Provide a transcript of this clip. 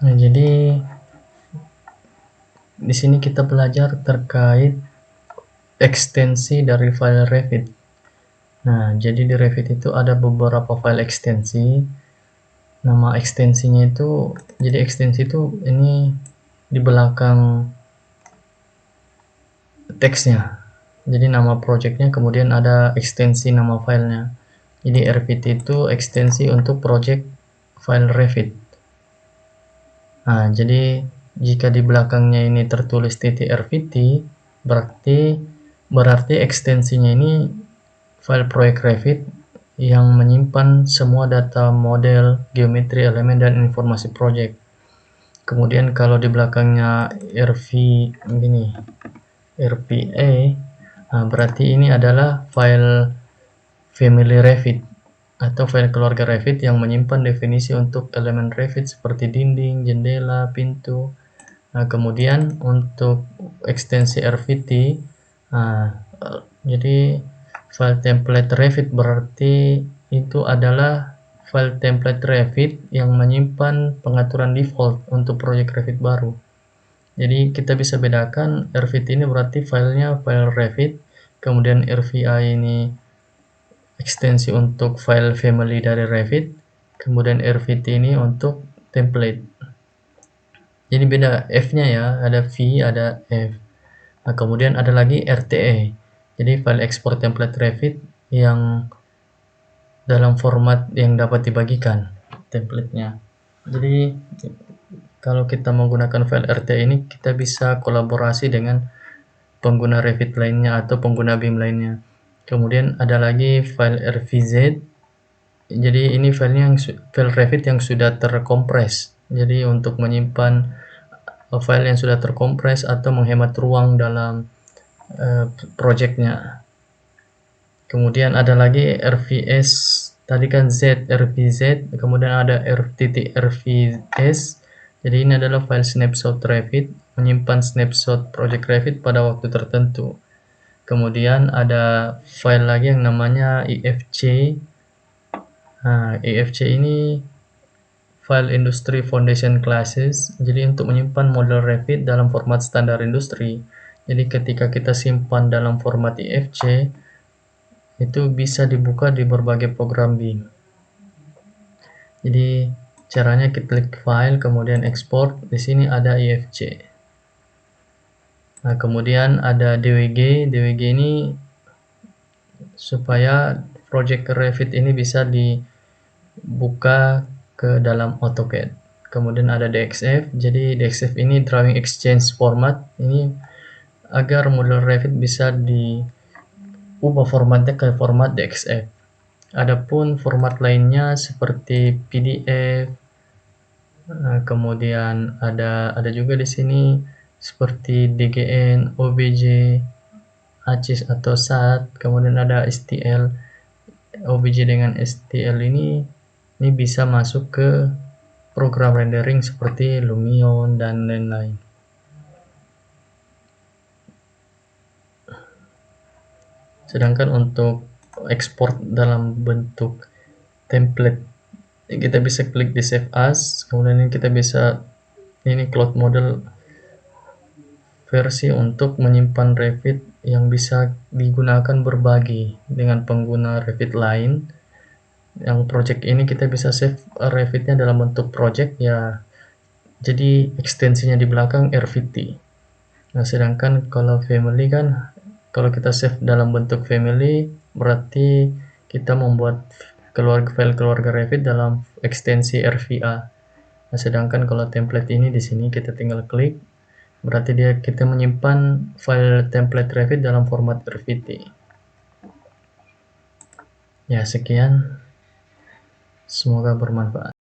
Nah, jadi di sini kita belajar terkait ekstensi dari file Revit. Nah, jadi di Revit itu ada beberapa file ekstensi. Nama ekstensinya itu, jadi ekstensi itu ini di belakang teksnya. Jadi nama projectnya, kemudian ada ekstensi nama filenya. Jadi RVT itu ekstensi untuk project file Revit. Nah, jadi jika di belakangnya ini tertulis .rvt, berarti ekstensinya ini file proyek Revit yang menyimpan semua data model, geometri, elemen, dan informasi project. Kemudian kalau di belakangnya RPA, nah berarti ini adalah file family Revit atau file keluarga Revit yang menyimpan definisi untuk elemen Revit seperti dinding, jendela, pintu. Nah, kemudian untuk ekstensi RVT, nah, jadi file template Revit berarti itu adalah file template Revit yang menyimpan pengaturan default untuk proyek Revit baru. Jadi kita bisa bedakan RVT ini berarti filenya file Revit, kemudian RVA ini ekstensi untuk file family dari Revit, kemudian RVT ini untuk template. Jadi beda F-nya ya, ada V, ada F. Nah, kemudian ada lagi RTE. Jadi file export template Revit yang dalam format yang dapat dibagikan templatenya. Jadi kalau kita menggunakan file RTE ini, kita bisa kolaborasi dengan pengguna Revit lainnya atau pengguna BIM lainnya. Kemudian ada lagi file RVZ. Jadi ini file Revit yang sudah terkompres. Jadi untuk menyimpan file yang sudah terkompres atau menghemat ruang dalam projectnya. Kemudian ada lagi RVS, tadi kan Z, RVZ, kemudian ada RVS. Jadi ini adalah file snapshot Revit, menyimpan snapshot project Revit pada waktu tertentu. Kemudian ada file lagi yang namanya IFC. Nah, IFC ini file Industry Foundation Classes, jadi untuk menyimpan model Revit dalam format standar industri. Jadi ketika kita simpan dalam format IFC, itu bisa dibuka di berbagai program BIM. Jadi caranya kita klik file, kemudian export, di sini ada IFC. Nah, kemudian ada DWG. DWG ini supaya project Revit ini bisa dibuka ke dalam AutoCAD. Kemudian ada DXF. Jadi DXF ini Drawing Exchange Format. Ini agar model Revit bisa diubah formatnya ke format DXF. Adapun format lainnya seperti PDF, kemudian ada juga di sini seperti DGN, OBJ, ACIS atau SAT, kemudian ada STL. OBJ dengan STL ini bisa masuk ke program rendering seperti Lumion dan lain-lain. Sedangkan untuk ekspor dalam bentuk template, kita bisa klik di Save As, kemudian kita bisa cloud model versi untuk menyimpan Revit yang bisa digunakan berbagi dengan pengguna Revit lain. Yang project ini kita bisa save Revitnya dalam bentuk project ya, jadi ekstensinya di belakang RVT. Nah, sedangkan kalau family kan, kalau kita save dalam bentuk family berarti kita membuat file keluarga Revit dalam ekstensi RVA. Nah, sedangkan kalau template ini di sini kita tinggal klik, berarti kita menyimpan file template Revit dalam format RVT. Ya, sekian. Semoga bermanfaat.